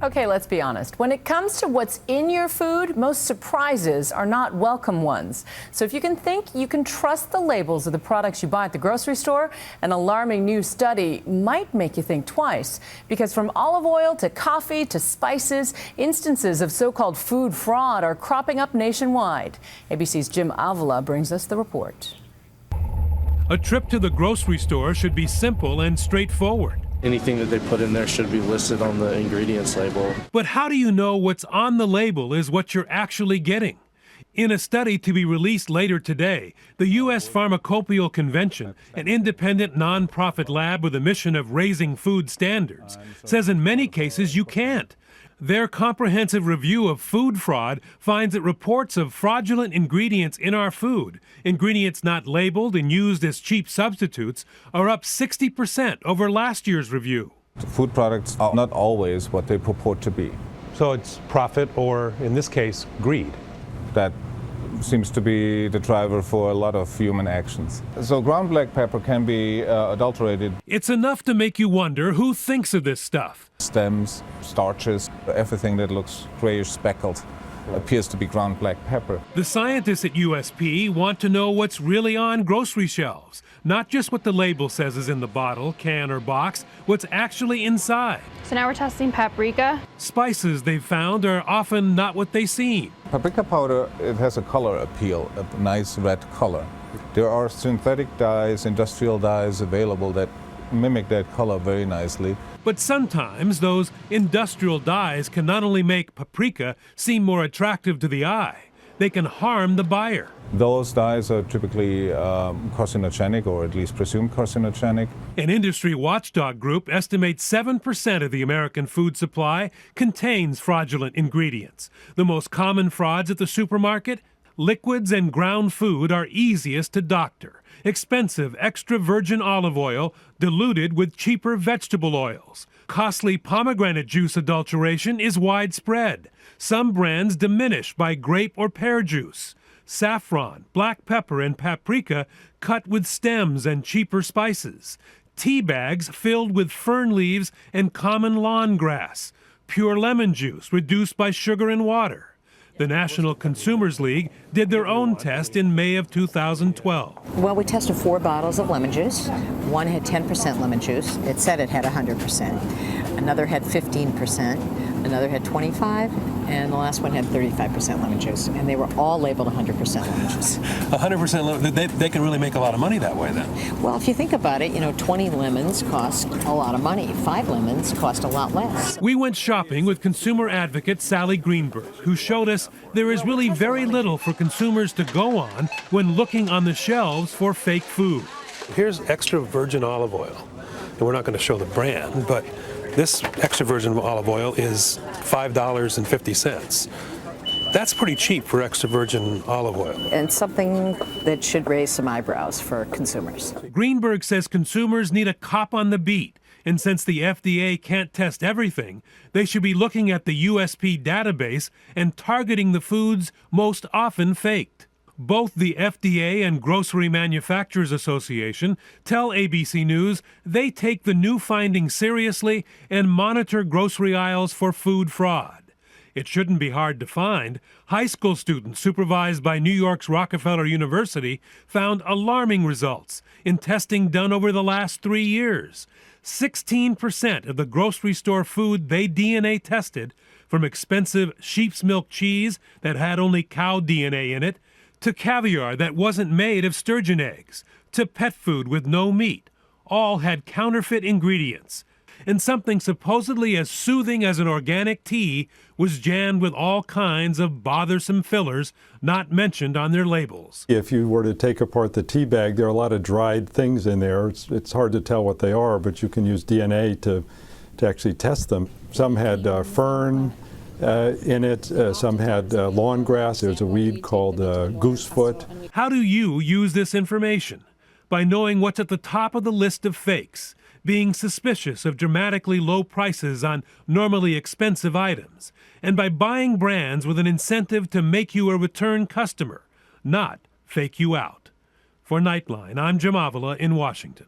Okay, let's be honest. When it comes to what's in your food, most surprises are not welcome ones. So if you can think you can trust the labels of the products you buy at the grocery store, an alarming new study might make you think twice. Because from olive oil to coffee to spices, instances of so-called food fraud are cropping up nationwide. ABC's Jim Avila brings us the report. A trip to the grocery store should be simple and straightforward. Anything that they put in there should be listed on the ingredients label. But how do you know what's on the label is what you're actually getting? In a study to be released later today, the U.S. Pharmacopeal Convention, an independent nonprofit lab with a mission of raising food standards, says in many cases you can't. Their comprehensive review of food fraud finds that reports of fraudulent ingredients in our food, ingredients not labeled and used as cheap substitutes, are up 60% over last year's review. Food products are not always what they purport to be. So it's profit, or in this case, greed. That seems to be the driver for a lot of human actions. So ground black pepper can be adulterated. It's enough to make you wonder who thinks of this stuff. Stems, starches, everything that looks grayish speckled appears to be ground black pepper. The scientists at USP want to know what's really on grocery shelves, not just what the label says is in the bottle, can, or box, what's actually inside. So now we're testing paprika. Spices they've found are often not what they seem. Paprika powder, it has a color appeal, a nice red color. There are synthetic dyes, industrial dyes available that mimic that color very nicely. But sometimes those industrial dyes can not only make paprika seem more attractive to the eye, they can harm the buyer. Those dyes are typically carcinogenic, or at least presumed carcinogenic. An industry watchdog group estimates 7% of the American food supply contains fraudulent ingredients. The most common frauds at the supermarket? Liquids and ground food are easiest to doctor. Expensive extra virgin olive oil diluted with cheaper vegetable oils. Costly pomegranate juice adulteration is widespread. Some brands diminish by grape or pear juice. Saffron, black pepper, and paprika cut with stems and cheaper spices. Tea bags filled with fern leaves and common lawn grass. Pure lemon juice reduced by sugar and water. The National Consumers League did their own test in May of 2012. Well, we tested 4 bottles of lemon juice. One had 10% lemon juice. It said it had 100%. Another had 15%. Another had 25%. And the last one had 35% lemon juice. And they were all labeled 100% lemon juice. 100% lemon, they can really make a lot of money that way then. Well, if you think about it, 20 lemons cost a lot of money. 5 lemons cost a lot less. We went shopping with consumer advocate Sally Greenberg, who showed us there is really very little for consumers to go on when looking on the shelves for fake food. Here's extra virgin olive oil. And we're not going to show the brand, but this extra virgin olive oil is $5.50. That's pretty cheap for extra virgin olive oil. And something that should raise some eyebrows for consumers. Greenberg says consumers need a cop on the beat. And since the FDA can't test everything, they should be looking at the USP database and targeting the foods most often faked. Both the FDA and Grocery Manufacturers Association tell ABC News they take the new findings seriously and monitor grocery aisles for food fraud. It shouldn't be hard to find. High school students supervised by New York's Rockefeller University found alarming results in testing done over the last 3 years. 16% of the grocery store food they DNA tested, from expensive sheep's milk cheese that had only cow DNA in it, to caviar that wasn't made of sturgeon eggs, to pet food with no meat, all had counterfeit ingredients. And something supposedly as soothing as an organic tea was jammed with all kinds of bothersome fillers not mentioned on their labels. If you were to take apart the tea bag, there are a lot of dried things in there. It's hard to tell what they are, but you can use DNA to actually test them. Some had fern in it, some had lawn grass. There's a weed called goosefoot. How do you use this information? By knowing what's at the top of the list of fakes, being suspicious of dramatically low prices on normally expensive items, and by buying brands with an incentive to make you a return customer, not fake you out. For Nightline, I'm Jim Avila in Washington.